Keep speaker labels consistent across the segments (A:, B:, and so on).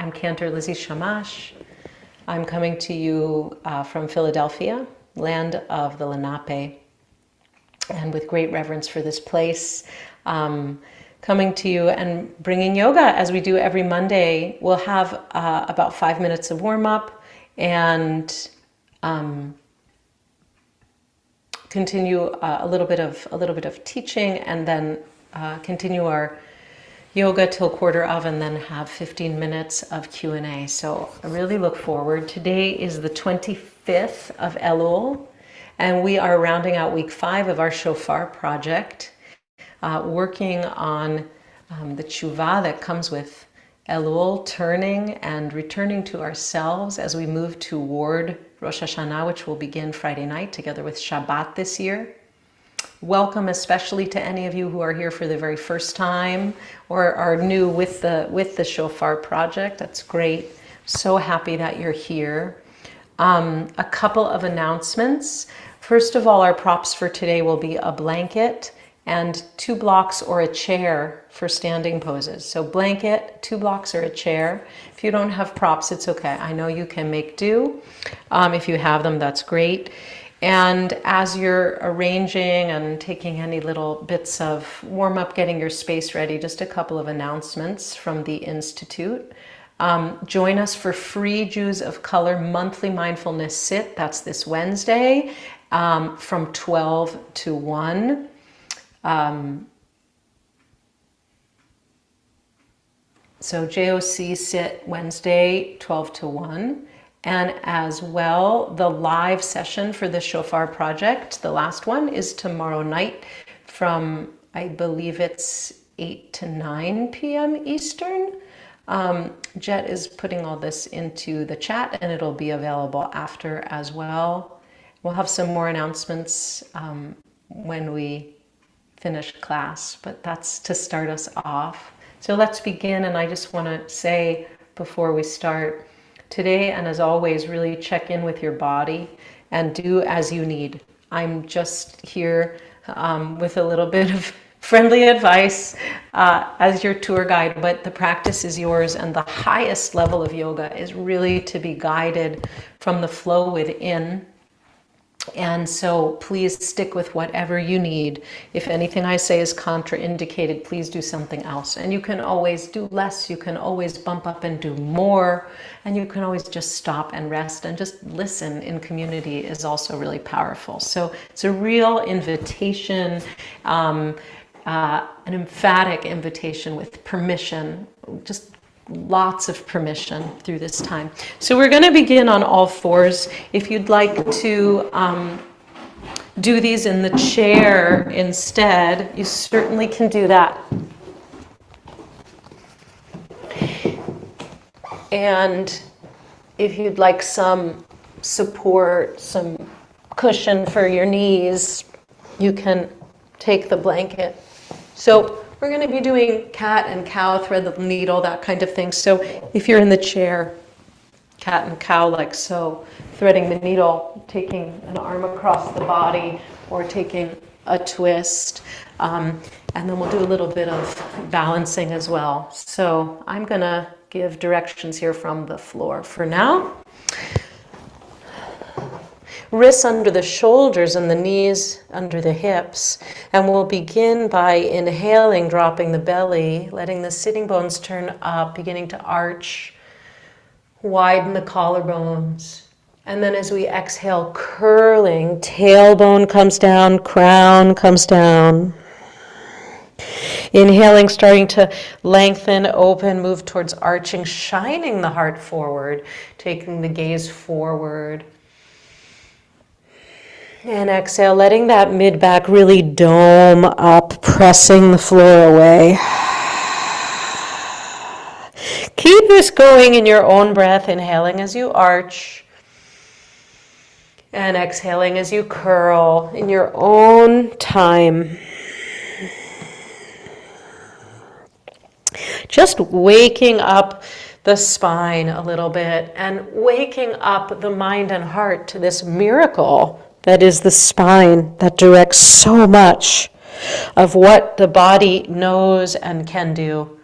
A: I'm Cantor Lizzie Shamash. I'm coming to you from Philadelphia, land of the Lenape, and with great reverence for this place, coming to you and bringing yoga as we do every Monday. We'll have about 5 minutes of warm-up and continue a little bit of teaching, and then continue our yoga till quarter of, and then have 15 minutes of Q&A. So I really look forward. Today is the 25th of Elul, and we are rounding out week 5 of our shofar project, working on the tshuva that comes with Elul, turning and returning to ourselves as we move toward Rosh Hashanah, which will begin Friday night together with Shabbat this year. Welcome especially to any of you who are here for the very first time or are new with the shofar project. That's great. So happy that you're here. A couple of announcements. First of all, our props for today will be a blanket and 2 blocks or a chair for standing poses. So blanket, 2 blocks or a chair. If you don't have props, it's okay. I know you can make do. If you have them, that's great. And as you're arranging and taking any little bits of warm-up, getting your space ready, just a couple of announcements from the Institute. Join us for free Jews of Color monthly mindfulness sit. That's this Wednesday from 12 to 1. So JOC sit Wednesday, 12 to 1. And as well, the live session for the Shofar project, the last one, is tomorrow night from, I believe it's 8 to 9 p.m. Eastern. Jet is putting all this into the chat, and it'll be available after as well. We'll have some more announcements when we finish class, but that's to start us off. So let's begin, and I just want to say before we start, today, and as always, really check in with your body and do as you need. I'm just here with a little bit of friendly advice as your tour guide, but the practice is yours, and the highest level of yoga is really to be guided from the flow within. And so please stick with whatever you need. If anything I say is contraindicated, please do something else. And you can always do less, you can always bump up and do more, and you can always just stop and rest and just listen in community is also really powerful. So it's a real invitation, an emphatic invitation with permission, just lots of permission through this time. So we're going to begin on all fours. If you'd like to do these in the chair instead, you certainly can do that. And if you'd like some support, some cushion for your knees, you can take the blanket. So we're going to be doing cat and cow, thread the needle, that kind of thing. So if you're in the chair, cat and cow like so, threading the needle, taking an arm across the body, or taking a twist. And then we'll do a little bit of balancing as well. So I'm going to give directions here from the floor for now. Wrists under the shoulders and the knees under the hips. And we'll begin by inhaling, dropping the belly, letting the sitting bones turn up, beginning to arch, widen the collarbones. And then as we exhale, curling, tailbone comes down, crown comes down. Inhaling, starting to lengthen, open, move towards arching, shining the heart forward, taking the gaze forward. And exhale, letting that mid-back really dome up, pressing the floor away. Keep this going in your own breath, inhaling as you arch, and exhaling as you curl in your own time. Just waking up the spine a little bit and waking up the mind and heart to this miracle that is the spine that directs so much of what the body knows and can do.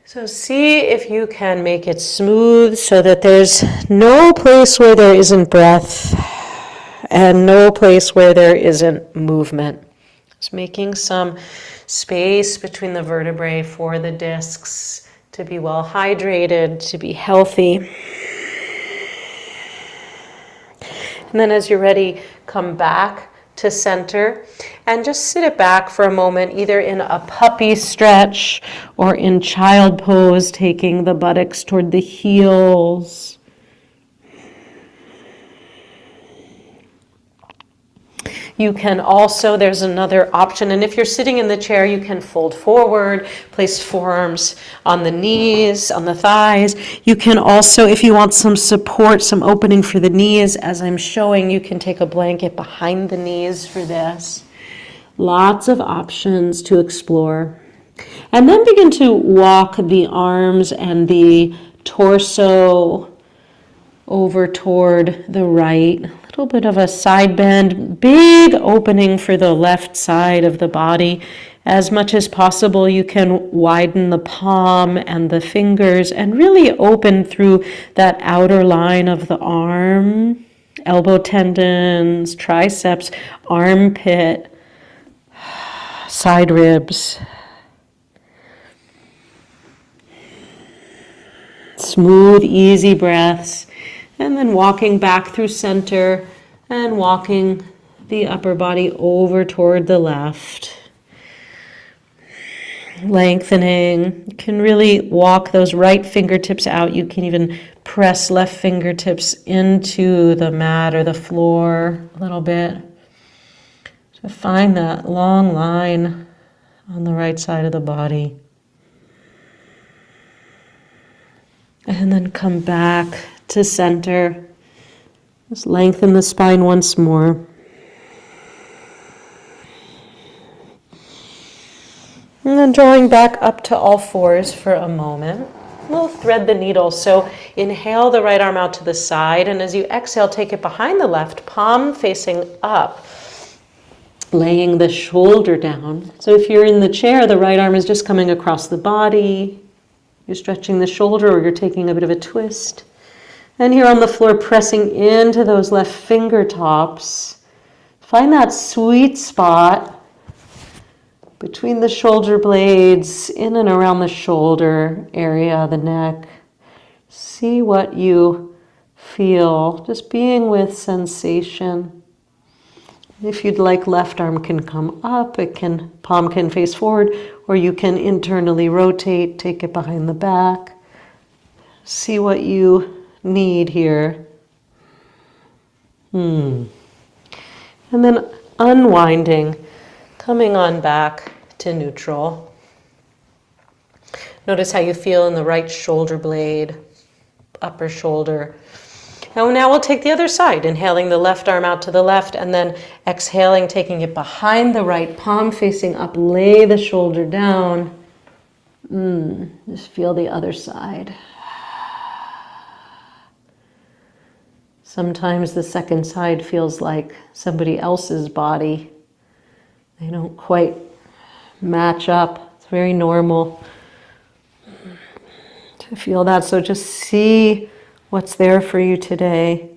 A: So see if you can make it smooth so that there's no place where there isn't breath and no place where there isn't movement. Just making some space between the vertebrae for the discs to be well hydrated, to be healthy. And then as you're ready, come back to center and just sit it back for a moment, either in a puppy stretch or in child pose, taking the buttocks toward the heels. You can also, there's another option, and if you're sitting in the chair, you can fold forward, place forearms on the knees, on the thighs. You can also, if you want some support, some opening for the knees, as I'm showing, you can take a blanket behind the knees for this. Lots of options to explore. And then begin to walk the arms and the torso over toward the right. A little bit of a side bend, big opening for the left side of the body. As much as possible, you can widen the palm and the fingers and really open through that outer line of the arm, elbow tendons, triceps, armpit, side ribs. Smooth, easy breaths. And then walking back through center and walking the upper body over toward the left. Lengthening. You can really walk those right fingertips out. You can even press left fingertips into the mat or the floor a little bit. So find that long line on the right side of the body. And then come back to center. Just lengthen the spine once more. And then drawing back up to all fours for a moment. We'll thread the needle. So inhale the right arm out to the side, and as you exhale, take it behind the left, palm facing up, laying the shoulder down. So if you're in the chair, the right arm is just coming across the body. You're stretching the shoulder, or you're taking a bit of a twist. And here on the floor, pressing into those left fingertips. Find that sweet spot between the shoulder blades, in and around the shoulder area, the neck. See what you feel, just being with sensation. If you'd like, left arm can come up, palm can face forward, or you can internally rotate, take it behind the back. See what you need here. And then unwinding, coming on back to neutral. Notice how you feel in the right shoulder blade, upper shoulder. And now we'll take the other side, inhaling the left arm out to the left, and then exhaling, taking it behind the right, palm facing up, lay the shoulder down. Just feel the other side. Sometimes the second side feels like somebody else's body. They don't quite match up. It's very normal to feel that. So just see what's there for you today.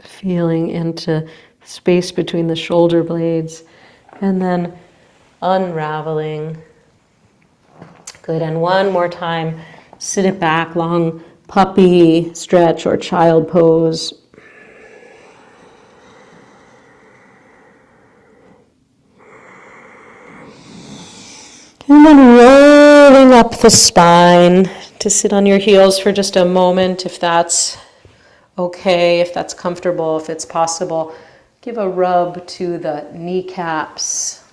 A: Feeling into space between the shoulder blades, and then unraveling. Good, and one more time, sit it back, long puppy stretch or child pose. And then rolling up the spine to sit on your heels for just a moment, if that's okay, if that's comfortable, if it's possible. Give a rub to the kneecaps.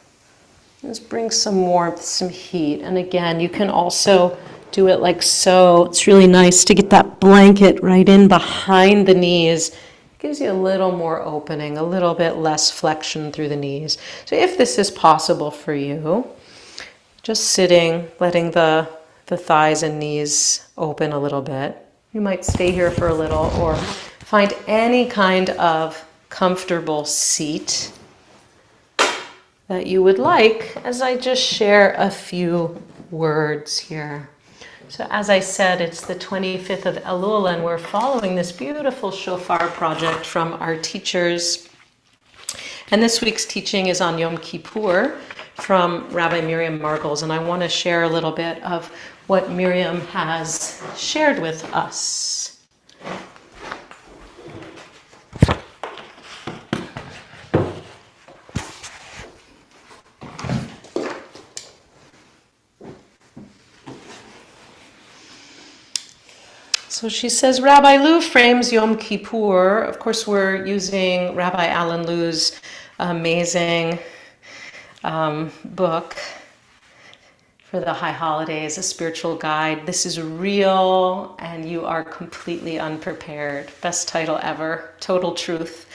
A: Just bring some warmth, some heat. And again, you can also do it like so. It's really nice to get that blanket right in behind the knees. Gives you a little more opening, a little bit less flexion through the knees. So if this is possible for you, just sitting, letting the thighs and knees open a little bit. You might stay here for a little or find any kind of comfortable seat that you would like as I just share a few words here. So as I said, it's the 25th of Elul, and we're following this beautiful shofar project from our teachers. And this week's teaching is on Yom Kippur from Rabbi Miriam Margles, and I want to share a little bit of what Miriam has shared with us. So she says, Rabbi Lu frames Yom Kippur. Of course, we're using Rabbi Alan Lu's amazing book for the high holidays, a spiritual guide. This is real and you are completely unprepared. Best title ever, total truth.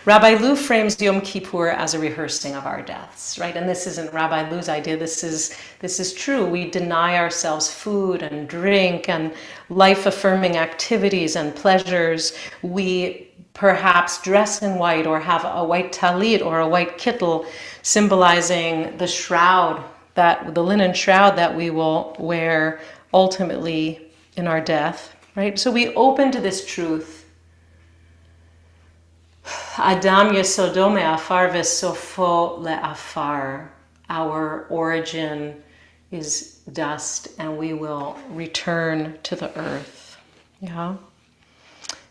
A: Rabbi Lu frames Yom Kippur as a rehearsing of our deaths, right? And this isn't Rabbi Lu's idea. This is true. We deny ourselves food and drink and life-affirming activities and pleasures. We perhaps dress in white or have a white talit or a white kittel, symbolizing the shroud, the linen shroud that we will wear ultimately in our death, right? So we open to this truth. Adam yesodo me'afar v'sofo le'afar. Our origin is dust and we will return to the earth. Yeah.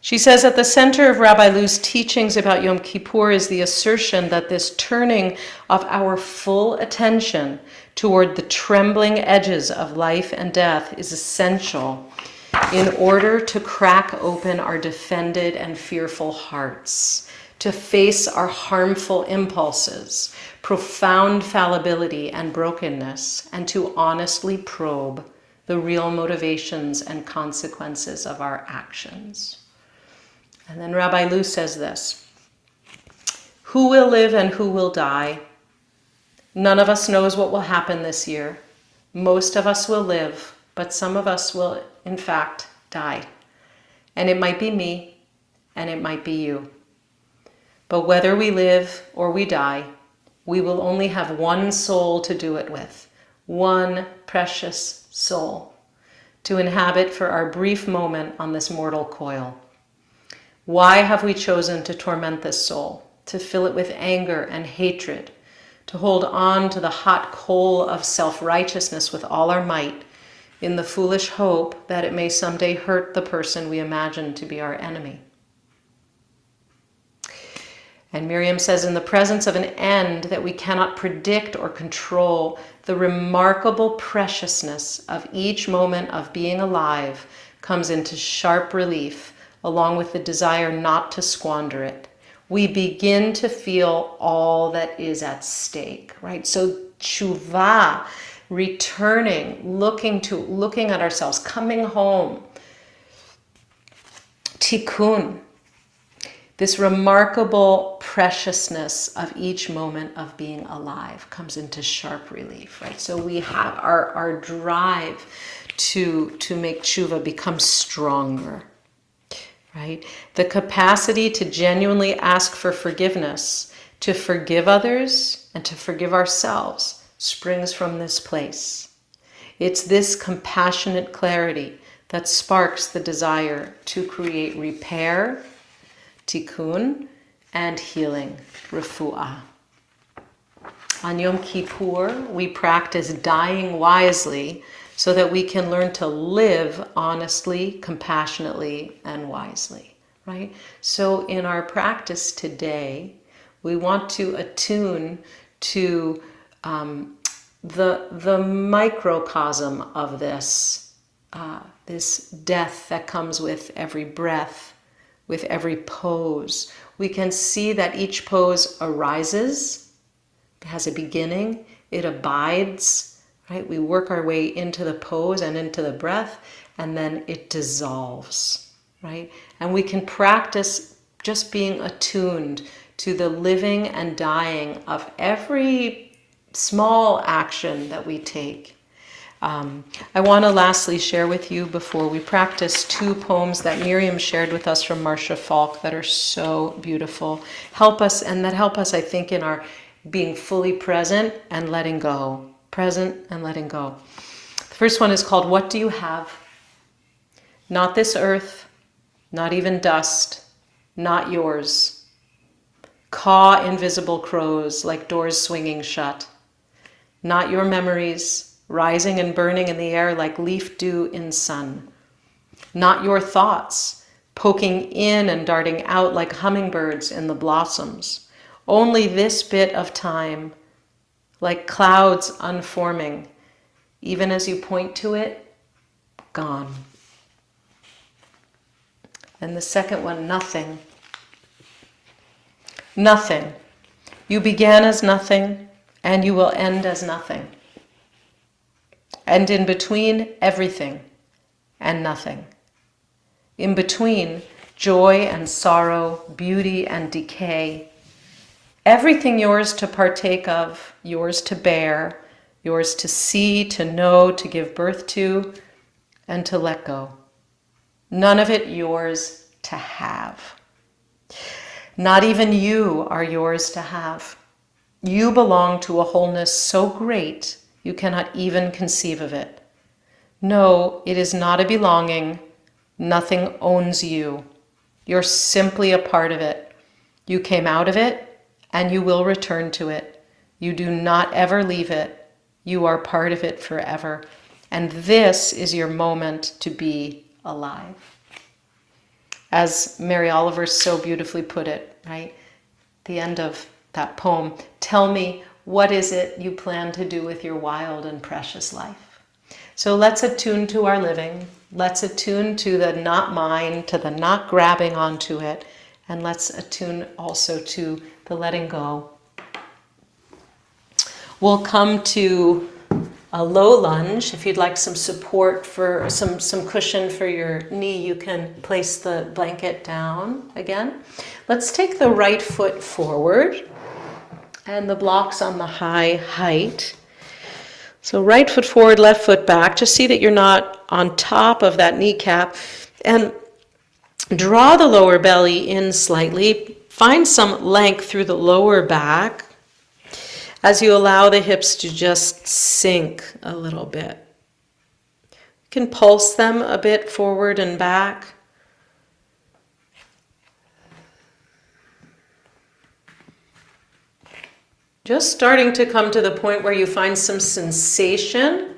A: She says at the center of Rabbi Lu's teachings about Yom Kippur is the assertion that this turning of our full attention toward the trembling edges of life and death is essential in order to crack open our defended and fearful hearts, to face our harmful impulses, profound fallibility and brokenness, and to honestly probe the real motivations and consequences of our actions. And then Rabbi Lu says this, who will live and who will die? None of us knows what will happen this year. Most of us will live, but some of us will, in fact, die. And it might be me, and it might be you. But whether we live or we die, we will only have one soul to do it with, one precious soul, to inhabit for our brief moment on this mortal coil. Why have we chosen to torment this soul, to fill it with anger and hatred, to hold on to the hot coal of self-righteousness with all our might, in the foolish hope that it may someday hurt the person we imagine to be our enemy? And Miriam says, in the presence of an end that we cannot predict or control, the remarkable preciousness of each moment of being alive comes into sharp relief, along with the desire not to squander it. We begin to feel all that is at stake, right? So tshuva, returning, looking at ourselves, coming home. Tikkun, this remarkable preciousness of each moment of being alive comes into sharp relief, right? So we have our drive to make tshuva become stronger. Right? The capacity to genuinely ask for forgiveness, to forgive others, and to forgive ourselves springs from this place. It's this compassionate clarity that sparks the desire to create repair, tikkun, and healing, refuah. On Yom Kippur, we practice dying wisely so that we can learn to live honestly, compassionately, and wisely, right? So in our practice today, we want to attune to the microcosm of this, this death that comes with every breath, with every pose. We can see that each pose arises, has a beginning, it abides, right? We work our way into the pose and into the breath, and then it dissolves, right? And we can practice just being attuned to the living and dying of every small action that we take. I want to lastly share with you before we practice 2 poems that Miriam shared with us from Marcia Falk that are so beautiful. Help us, I think, in our being fully present and letting go. Present and letting go. The first one is called, What Do You Have? Not this earth, not even dust, not yours. Caw invisible crows like doors swinging shut. Not your memories, rising and burning in the air like leaf dew in sun. Not your thoughts, poking in and darting out like hummingbirds in the blossoms. Only this bit of time, like clouds unforming, even as you point to it, gone. And the second one, nothing. Nothing. You began as nothing, and you will end as nothing. And in between, everything and nothing. In between, joy and sorrow, beauty and decay. Everything yours to partake of, yours to bear, yours to see, to know, to give birth to, and to let go. None of it yours to have. Not even you are yours to have. You belong to a wholeness so great you cannot even conceive of it. No, it is not a belonging. Nothing owns you. You're simply a part of it. You came out of it, and you will return to it. You do not ever leave it. You are part of it forever. And this is your moment to be alive. As Mary Oliver so beautifully put it, right? The end of that poem, tell me, what is it you plan to do with your wild and precious life? So let's attune to our living. Let's attune to the not mine, to the not grabbing onto it. And let's attune also to the letting go. We'll come to a low lunge. If you'd like some support for some cushion for your knee, you can place the blanket down again. Let's take the right foot forward and the blocks on the high height. So right foot forward, left foot back. Just see that you're not on top of that kneecap. And draw the lower belly in slightly. Find some length through the lower back as you allow the hips to just sink a little bit. You can pulse them a bit forward and back. Just starting to come to the point where you find some sensation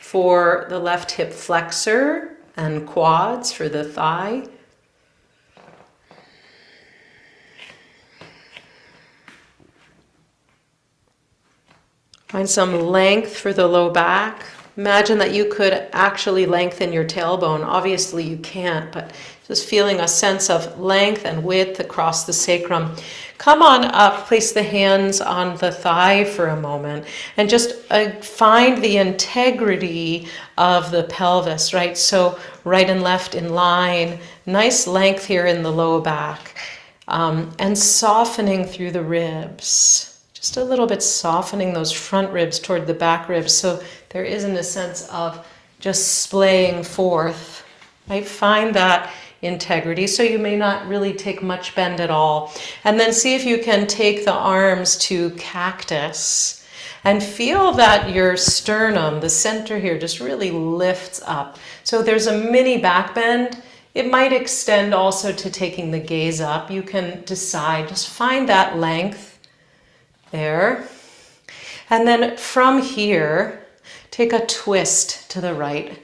A: for the left hip flexor and quads for the thigh. Find some length for the low back. Imagine that you could actually lengthen your tailbone. Obviously you can't, but just feeling a sense of length and width across the sacrum. Come on up, place the hands on the thigh for a moment, and just find the integrity of the pelvis, right? So right and left in line, nice length here in the low back, and softening through the ribs. Just a little bit softening those front ribs toward the back ribs, so there isn't a sense of just splaying forth. Right? Find that integrity, so you may not really take much bend at all. And then see if you can take the arms to cactus and feel that your sternum, the center here, just really lifts up. So there's a mini back bend. It might extend also to taking the gaze up. You can decide, just find that length there. And then from here, take a twist to the right.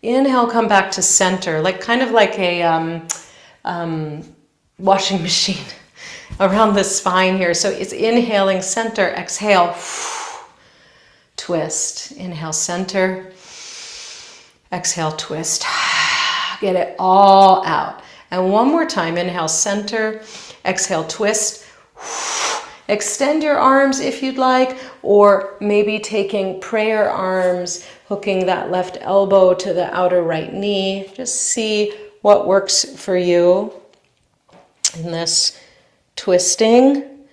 A: Inhale, come back to center, kind of like a washing machine around the spine here. So it's inhaling center, exhale, twist. Inhale, center, exhale, twist. Get it all out. And one more time, inhale, center, exhale, twist. Extend your arms if you'd like, or maybe taking prayer arms, hooking that left elbow to the outer right knee. Just see what works for you in this twisting.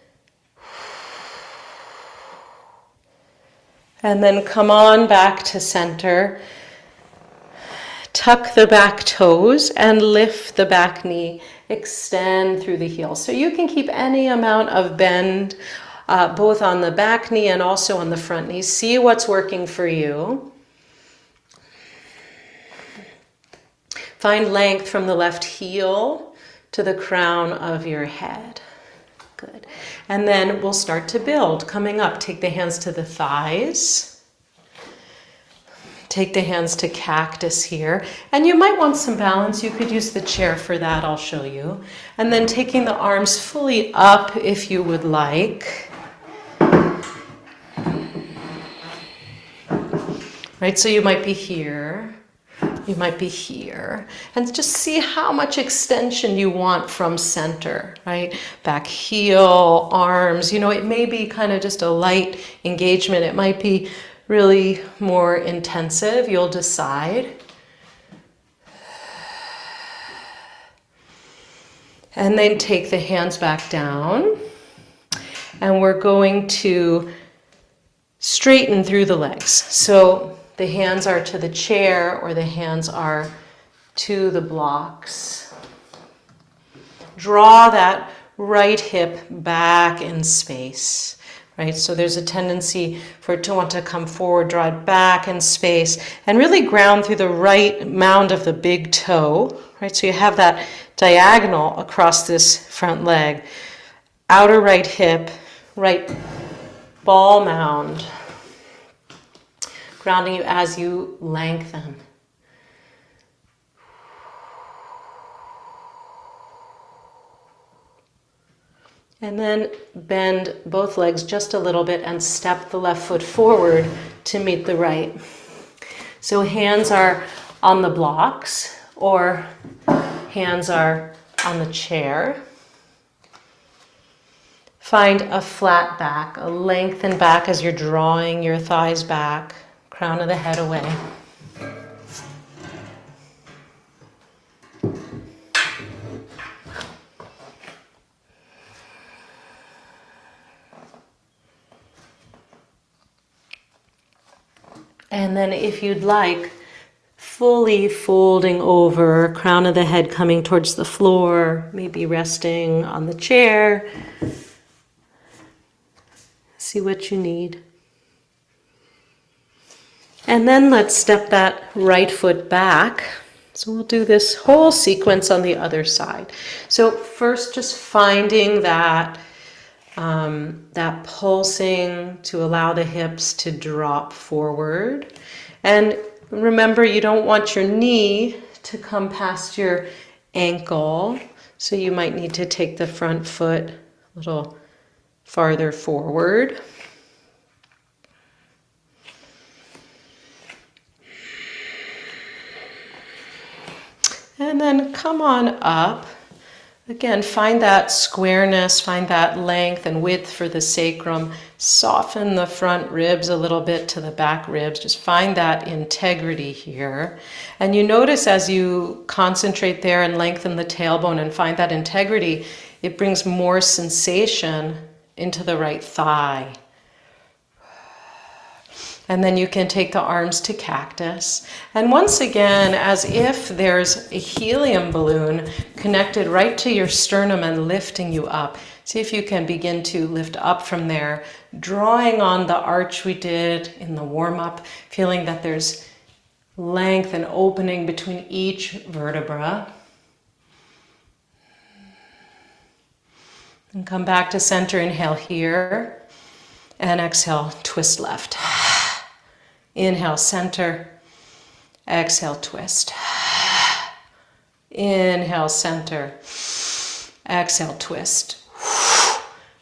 A: And then come on back to center. Tuck the back toes and lift the back knee. Extend through the heel. So you can keep any amount of bend both on the back knee and also on the front knee. See what's working for you. Find length from the left heel to the crown of your head. Good. And then we'll start to build. Coming up, take the hands to the thighs. Take the hands to cactus here. And you might want some balance. You could use the chair for that, I'll show you. And then taking the arms fully up if you would like. Right, so you might be here. You might be here. And just see how much extension you want from center, right? Back heel, arms. You know, it may be kind of just a light engagement. It might be really more intensive. You'll decide. And then take the hands back down. And we're going to straighten through the legs. So the hands are to the chair or the hands are to the blocks. Draw that right hip back in space, right? So there's a tendency for it to want to come forward, draw it back in space, and really ground through the right mound of the big toe, right? So you have that diagonal across this front leg. Outer right hip, right ball mound. Grounding you as you lengthen. And then bend both legs just a little bit and step the left foot forward to meet the right. So hands are on the blocks or hands are on the chair. Find a flat back, a lengthened back as you're drawing your thighs back. Crown of the head away. And then if you'd like, fully folding over, crown of the head coming towards the floor, maybe resting on the chair. See what you need. And then let's step that right foot back. So we'll do this whole sequence on the other side. So first just finding that, that pulsing to allow the hips to drop forward. And remember, you don't want your knee to come past your ankle. So you might need to take the front foot a little farther forward. And then come on up. Again, find that squareness, find that length and width for the sacrum. Soften the front ribs a little bit to the back ribs. Just find that integrity here. And you notice as you concentrate there and lengthen the tailbone and find that integrity, it brings more sensation into the right thigh. And then you can take the arms to cactus. And once again, as if there's a helium balloon connected right to your sternum and lifting you up. See if you can begin to lift up from there, drawing on the arch we did in the warm-up, feeling that there's length and opening between each vertebra. And come back to center, inhale here, and exhale, twist left. Inhale, center. Exhale, twist. Inhale, center. Exhale, twist.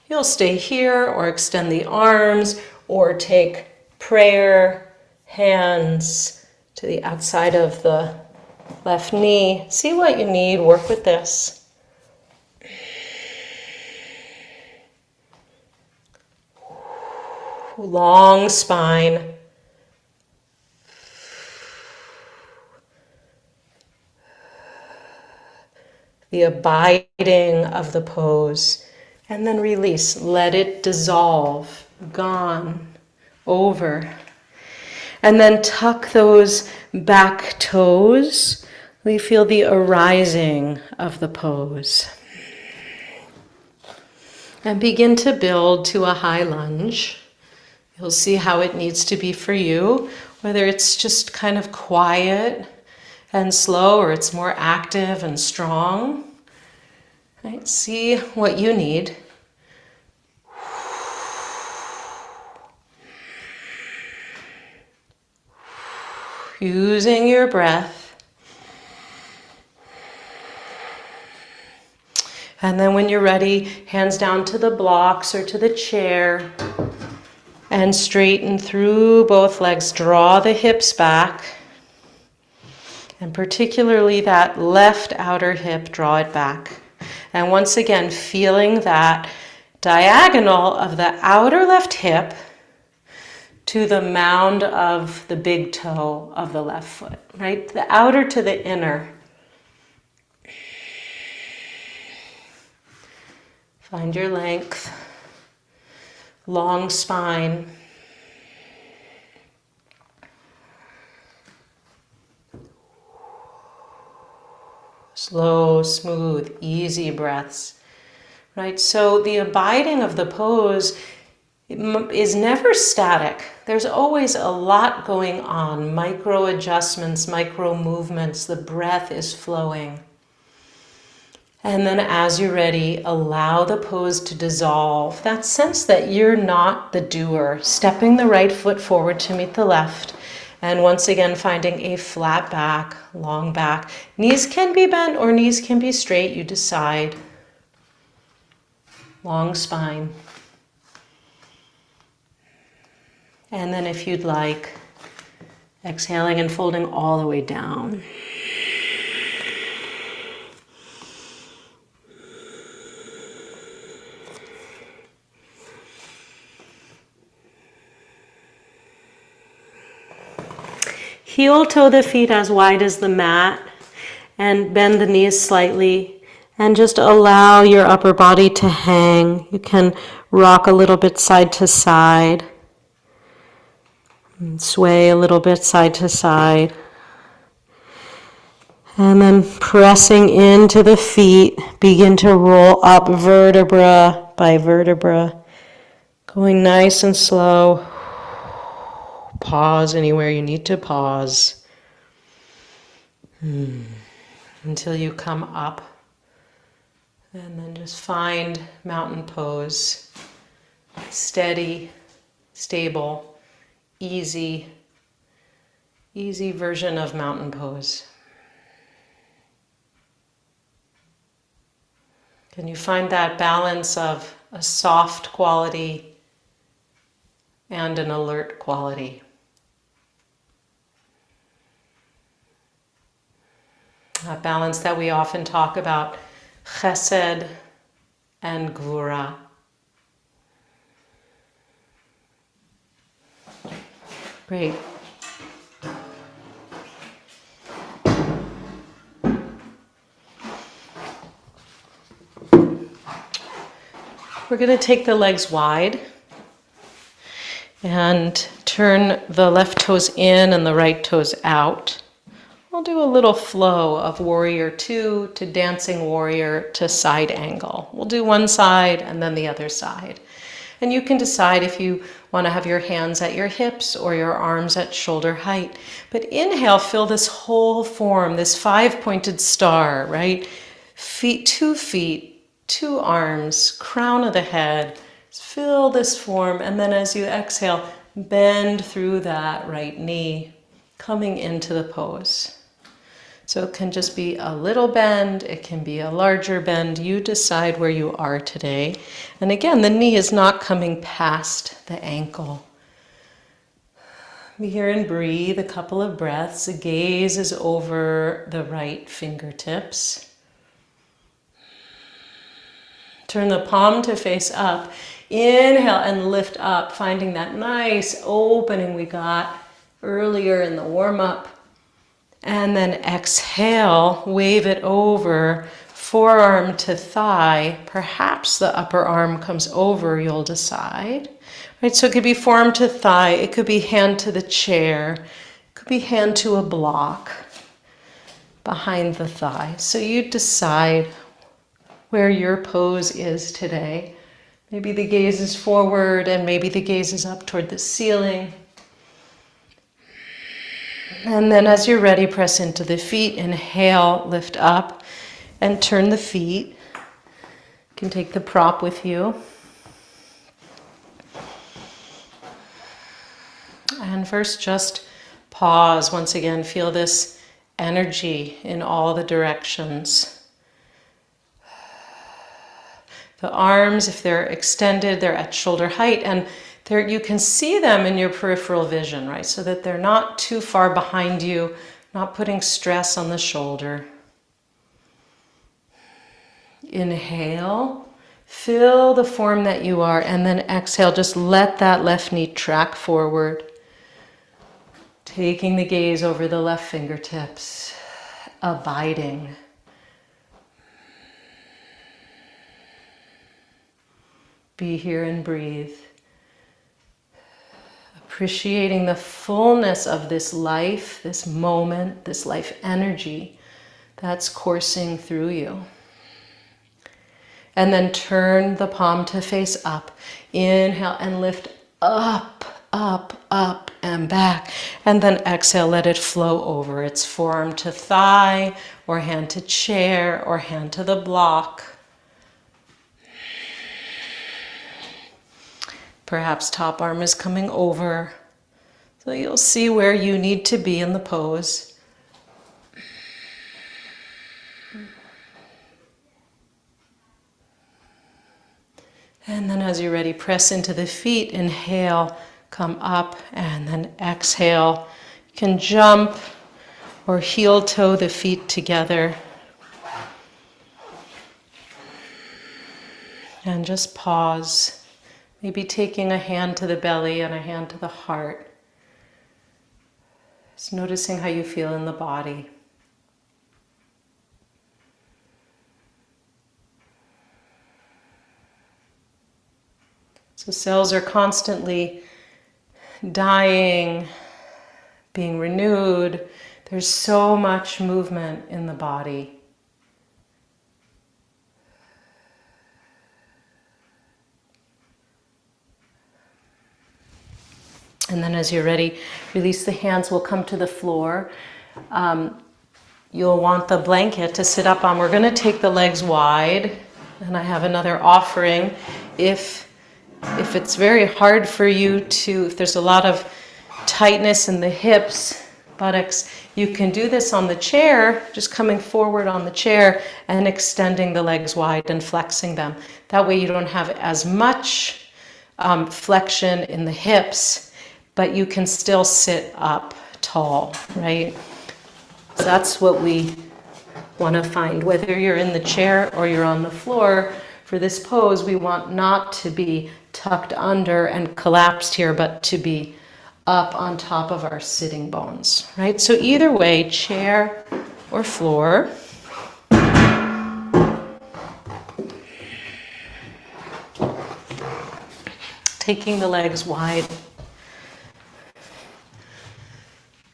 A: You'll stay here or extend the arms or take prayer hands to the outside of the left knee. See what you need. Work with this. Long spine. The abiding of the pose, and then release. Let it dissolve, gone, over. And then tuck those back toes. We feel the arising of the pose. And begin to build to a high lunge. You'll see how it needs to be for you, whether it's just kind of quiet and slow or it's more active and strong. Right? See what you need. Using your breath. And then when you're ready, hands down to the blocks or to the chair. And straighten through both legs. Draw the hips back. And particularly that left outer hip, draw it back. And once again, feeling that diagonal of the outer left hip to the mound of the big toe of the left foot, right? The outer to the inner. Find your length, long spine. Slow, smooth, easy breaths, right? So the abiding of the pose is never static. There's always a lot going on, micro adjustments, micro movements. The breath is flowing. And then as you're ready, allow the pose to dissolve. That sense that you're not the doer, stepping the right foot forward to meet the left. And once again, finding a flat back, long back. Knees can be bent or knees can be straight, you decide. Long spine. And then if you'd like, exhaling and folding all the way down. Heel toe the feet as wide as the mat and bend the knees slightly and just allow your upper body to hang. You can rock a little bit side to side and sway a little bit side to side. And then pressing into the feet, begin to roll up vertebra by vertebra, going nice and slow. Pause anywhere you need to pause until you come up, and then just find mountain pose. Steady, stable, easy version of mountain pose. Can you find that balance of a soft quality and an alert quality? That balance that we often talk about, chesed and gvura. Great. We're going to take the legs wide and turn the left toes in and the right toes out. We'll do a little flow of warrior two to dancing warrior to side angle. We'll do one side and then the other side. And you can decide if you want to have your hands at your hips or your arms at shoulder height. But inhale, feel this whole form, this 5-pointed star, right? Feet, two arms, crown of the head. Feel this form. And then as you exhale, bend through that right knee, coming into the pose. So it can just be a little bend, it can be a larger bend. You decide where you are today. And again, the knee is not coming past the ankle. Be here and breathe a couple of breaths. The gaze is over the right fingertips. Turn the palm to face up. Inhale and lift up, finding that nice opening we got earlier in the warm-up. And then exhale, wave it over, forearm to thigh. Perhaps the upper arm comes over, you'll decide. Right, so it could be forearm to thigh, it could be hand to the chair, it could be hand to a block behind the thigh. So you decide where your pose is today. Maybe the gaze is forward and maybe the gaze is up toward the ceiling. And then as you're ready, press into the feet, inhale, lift up and turn the feet. You can take the prop with you. And first just pause. Once again, feel this energy in all the directions. The arms, if they're extended, they're at shoulder height, and you can see them in your peripheral vision, right? So that they're not too far behind you, not putting stress on the shoulder. Inhale, fill the form that you are, and then exhale, just let that left knee track forward. Taking the gaze over the left fingertips, abiding. Be here and breathe. Appreciating the fullness of this life, this moment, this life energy that's coursing through you. And then turn the palm to face up. Inhale and lift up, up, up and back. And then exhale, let it flow over. It's forearm to thigh, or hand to chair, or hand to the block. Perhaps top arm is coming over. So you'll see where you need to be in the pose. And then as you're ready, press into the feet, inhale, come up, and then exhale. You can jump or heel toe the feet together. And just pause, maybe taking a hand to the belly and a hand to the heart. Just noticing how you feel in the body. So cells are constantly dying, being renewed. There's so much movement in the body. And then as you're ready, release the hands. We'll come to the floor. You'll want the blanket to sit up on. We're going to take the legs wide. And I have another offering. If it's very hard for you to, if there's a lot of tightness in the hips, buttocks, you can do this on the chair, just coming forward on the chair and extending the legs wide and flexing them. That way you don't have as much flexion in the hips, but you can still sit up tall, right? So that's what we want to find. Whether you're in the chair or you're on the floor, for this pose, we want not to be tucked under and collapsed here, but to be up on top of our sitting bones, right? So either way, chair or floor. Taking the legs wide.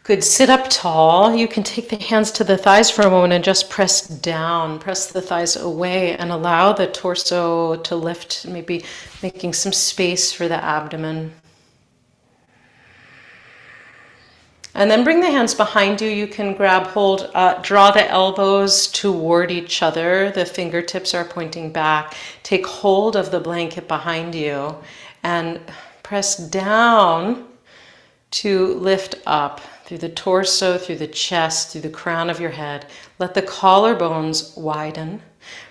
A: Good, sit up tall. You can take the hands to the thighs for a moment and just press down, press the thighs away and allow the torso to lift, maybe making some space for the abdomen. And then bring the hands behind you. You can grab hold, draw the elbows toward each other. The fingertips are pointing back. Take hold of the blanket behind you and press down to lift up through the torso, through the chest, through the crown of your head. Let the collarbones widen,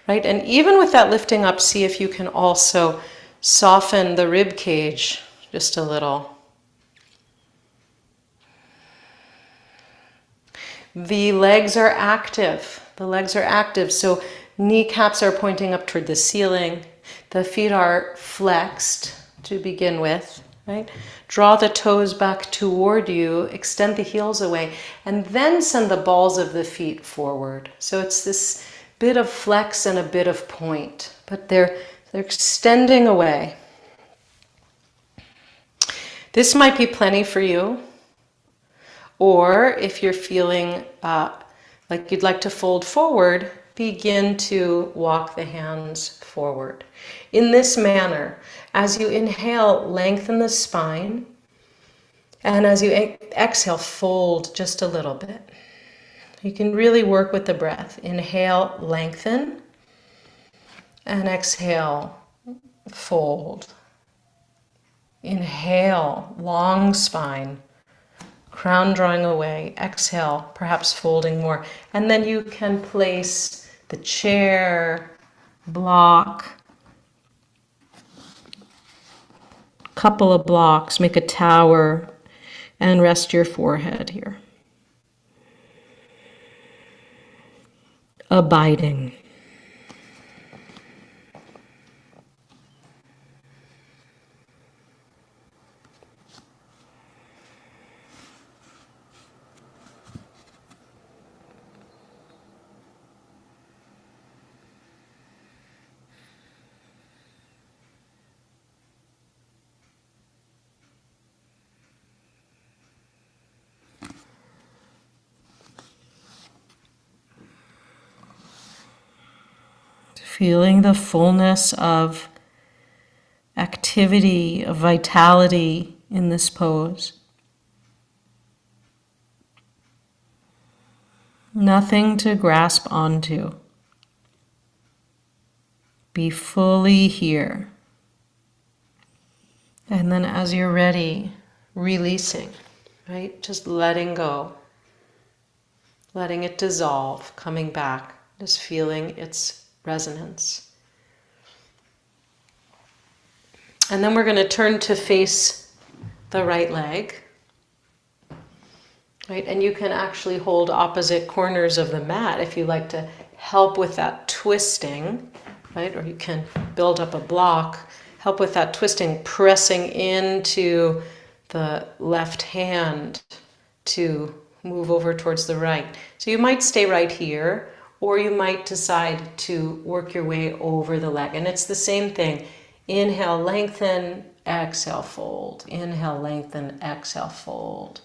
A: right? And even with that lifting up, see if you can also soften the rib cage just a little. The legs are active. The legs are active. So kneecaps are pointing up toward the ceiling. The feet are flexed to begin with, right? Draw the toes back toward you, extend the heels away, and then send the balls of the feet forward. So it's this bit of flex and a bit of point, but they're extending away. This might be plenty for you, or if you're feeling like you'd like to fold forward, begin to walk the hands forward. In this manner, as you inhale, lengthen the spine, and as you exhale, fold just a little bit. You can really work with the breath. Inhale, lengthen, and exhale, fold. Inhale, long spine, crown drawing away. Exhale, perhaps folding more. And then you can place the chair, block, couple of blocks, make a tower, and rest your forehead here. Abiding. Feeling the fullness of activity, of vitality in this pose. Nothing to grasp onto. Be fully here. And then as you're ready, releasing, right? Just letting go. Letting it dissolve, coming back, just feeling its resonance. And then we're going to turn to face the right leg. Right? And you can actually hold opposite corners of the mat if you like to help with that twisting, right? Or you can build up a block, help with that twisting, pressing into the left hand to move over towards the right. So you might stay right here, or you might decide to work your way over the leg. And it's the same thing. Inhale, lengthen, exhale, fold. Inhale, lengthen, exhale, fold.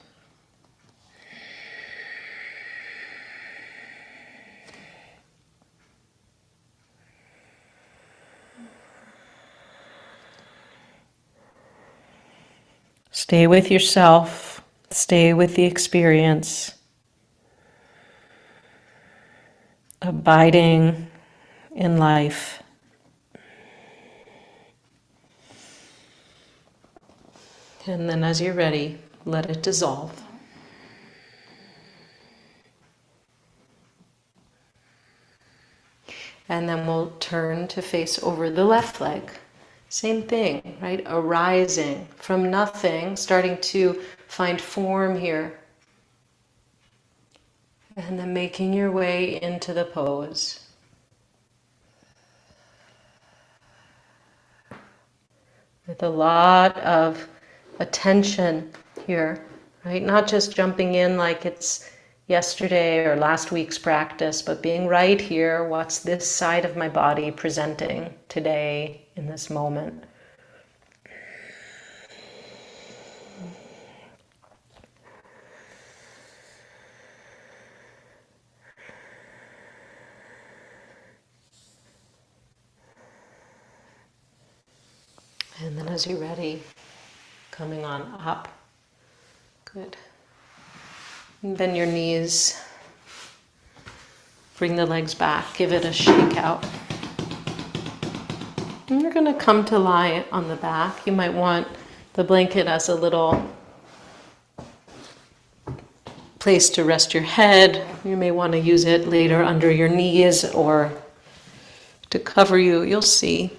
A: Stay with yourself. Stay with the experience. Abiding in life. And then as you're ready, let it dissolve. And then we'll turn to face over the left leg. Same thing, right? Arising from nothing, starting to find form here. And then making your way into the pose. With a lot of attention here, right? Not just jumping in like it's yesterday or last week's practice, but being right here. What's this side of my body presenting today in this moment? And then as you're ready, coming on up. Good. And bend your knees. Bring the legs back. Give it a shake out. And you're going to come to lie on the back. You might want the blanket as a little place to rest your head. You may want to use it later under your knees or to cover you. You'll see.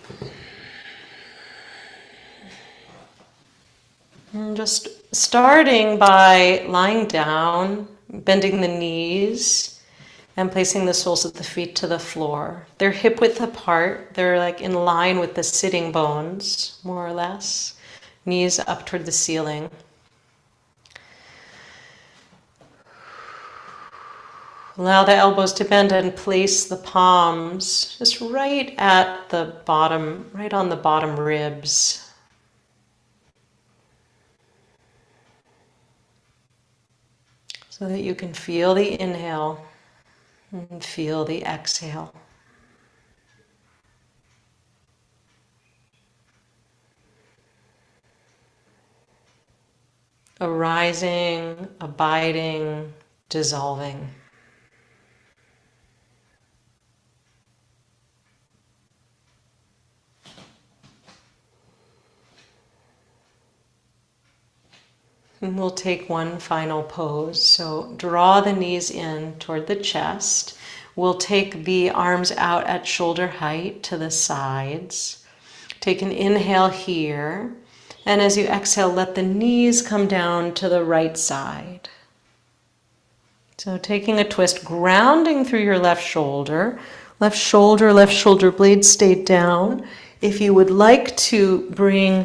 A: And just starting by lying down, bending the knees, and placing the soles of the feet to the floor. They're hip width apart. They're like in line with the sitting bones, more or less. Knees up toward the ceiling. Allow the elbows to bend and place the palms just right at the bottom, right on the bottom ribs. so that you can feel the inhale and feel the exhale. Arising, abiding, dissolving. And we'll take one final pose. So draw the knees in toward the chest. We'll take the arms out at shoulder height to the sides. Take an inhale here. And as you exhale, let the knees come down to the right side. So taking a twist, grounding through your left shoulder blade stay down. If you would like to bring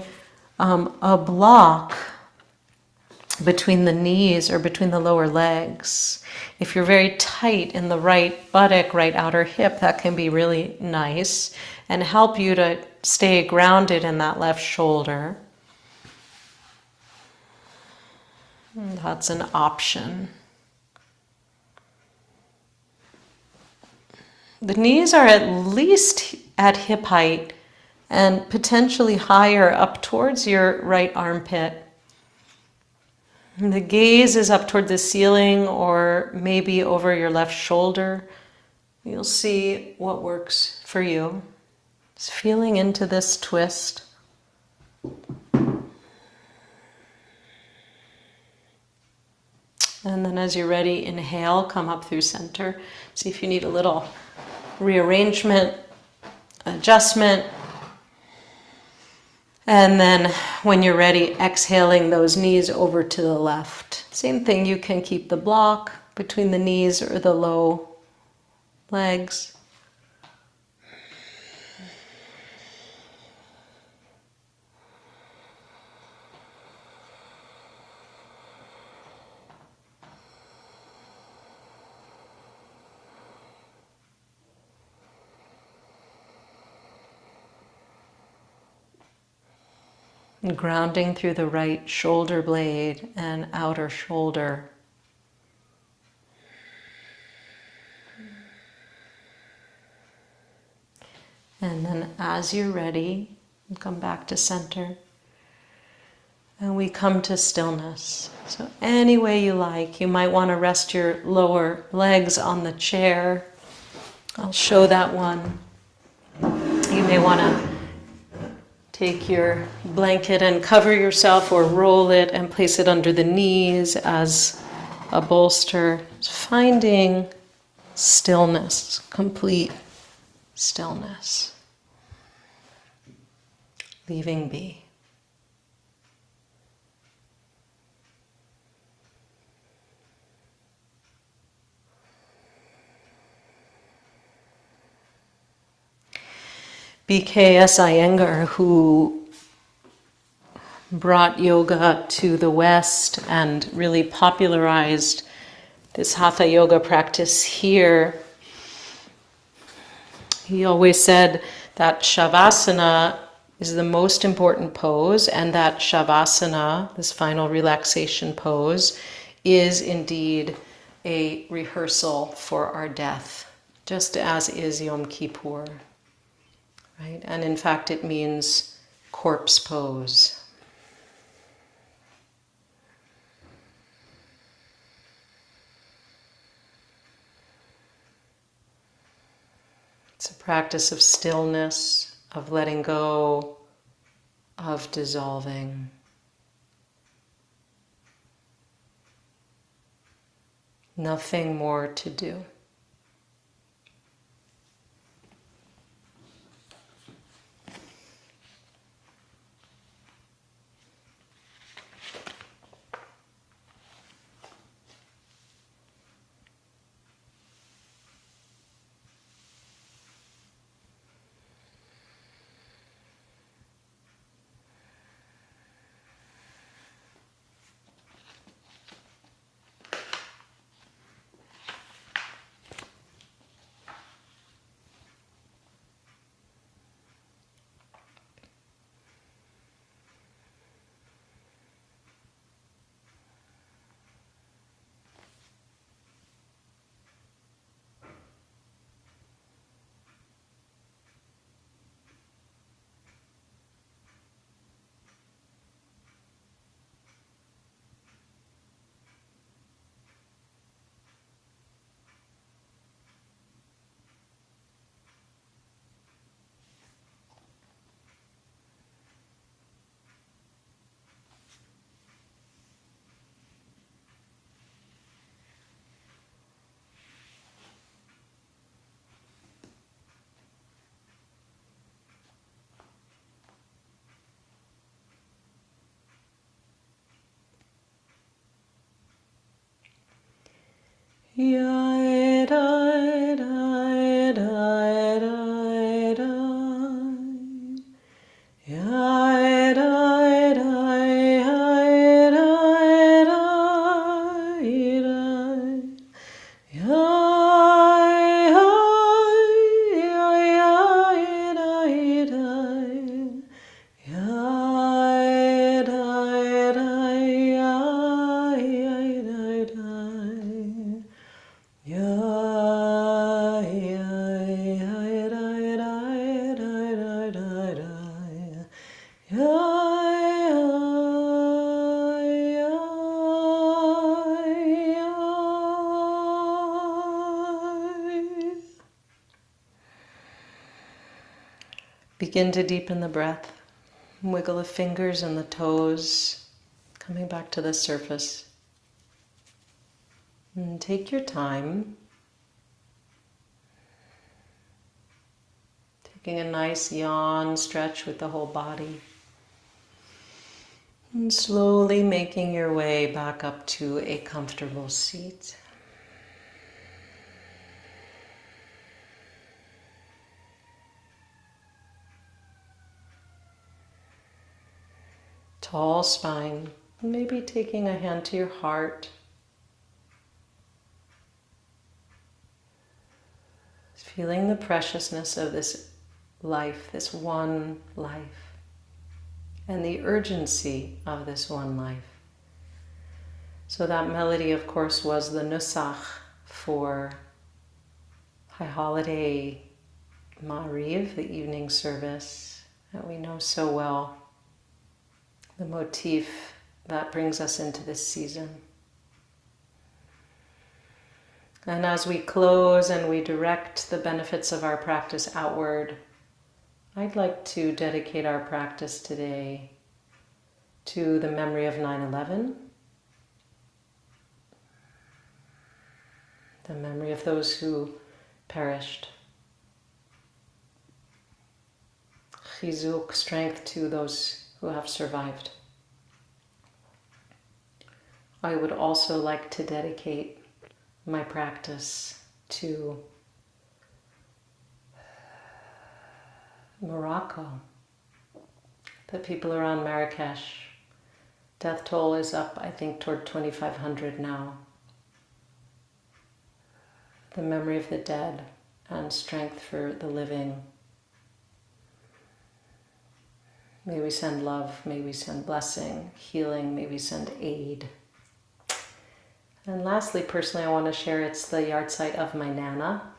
A: a block between the knees or between the lower legs. If you're very tight in the right buttock, right outer hip, that can be really nice and help you to stay grounded in that left shoulder. And that's an option. The knees are at least at hip height and potentially higher up towards your right armpit. And the gaze is up toward the ceiling or maybe over your left shoulder. You'll see what works for you. Just feeling into this twist. And then as you're ready, inhale, come up through center. See if you need a little rearrangement, adjustment. And then when you're ready, exhaling those knees over to the left. Same thing, you can keep the block between the knees or the low legs. And grounding through the right shoulder blade and outer shoulder. And then as you're ready, come back to center. And we come to stillness. So any way you like. You might want to rest your lower legs on the chair. I'll show that one. You may want to take your blanket and cover yourself or roll it and place it under the knees as a bolster. Finding stillness, complete stillness. Leaving be. B.K.S. Iyengar, who brought yoga to the West and really popularized this hatha yoga practice here, he always said that shavasana is the most important pose, and that shavasana, this final relaxation pose, is indeed a rehearsal for our death, just as is Yom Kippur. Right? And in fact, it means corpse pose. It's a practice of stillness, of letting go, of dissolving. Nothing more to do. Begin to deepen the breath. Wiggle the fingers and the toes, coming back to the surface. And take your time. Taking a nice yawn stretch with the whole body. And slowly making your way back up to a comfortable seat. Tall spine, maybe taking a hand to your heart. Feeling the preciousness of this life, this one life, and the urgency of this one life. So that melody, of course, was the nusach for High Holiday Ma'ariv, the evening service that we know so well. The motif that brings us into this season. And as we close and we direct the benefits of our practice outward, I'd like to dedicate our practice today to the memory of 9/11, the memory of those who perished. Chizuk, strength to those who have survived. I would also like to dedicate my practice to Morocco, the people around Marrakesh. Death toll is up, I think, toward 2,500 now. The memory of the dead and strength for the living. May we send love, may we send blessing, healing, may we send aid. And lastly, personally, I want to share it's the yahrzeit of my Nana,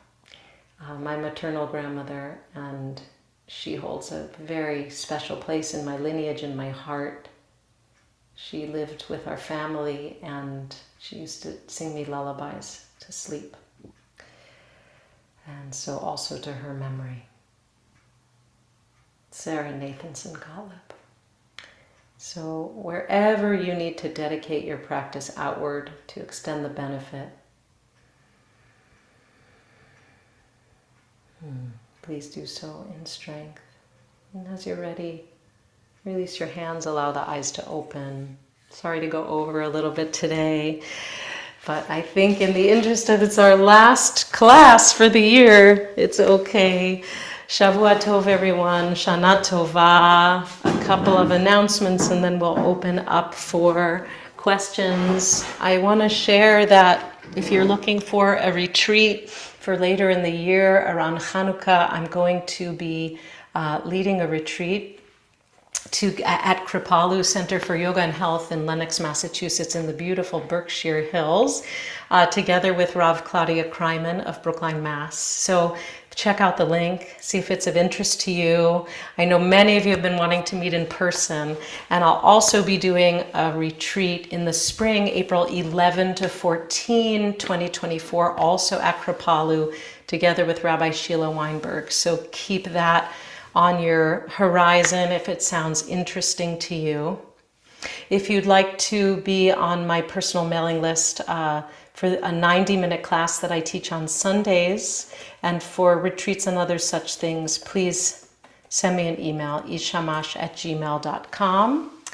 A: my maternal grandmother, and she holds a very special place in my lineage, in my heart. She lived with our family and she used to sing me lullabies to sleep. And so also to her memory. Sarah Nathanson Gottlieb. So wherever you need to dedicate your practice outward to extend the benefit, please do so in strength. And as you're ready, release your hands, allow the eyes to open. Sorry to go over a little bit today, but I think in the interest of it's our last class for the year, it's okay. Shavua Tov, everyone. Shana Tova. A couple of announcements and then we'll open up for questions. I want to share that if you're looking for a retreat for later in the year around Hanukkah, I'm going to be leading a retreat at Kripalu Center for Yoga and Health in Lenox, Massachusetts, in the beautiful Berkshire Hills, together with Rav Claudia Kryman of Brookline, Mass. So check out the link, see if it's of interest to you. I know many of you have been wanting to meet in person, and I'll also be doing a retreat in the spring, April 11 to 14, 2024, also at Kripalu, together with Rabbi Sheila Weinberg. So keep that on your horizon if it sounds interesting to you. If you'd like to be on my personal mailing list for a 90-minute class that I teach on Sundays, and for retreats and other such things, please send me an email, shammash@gmail.com.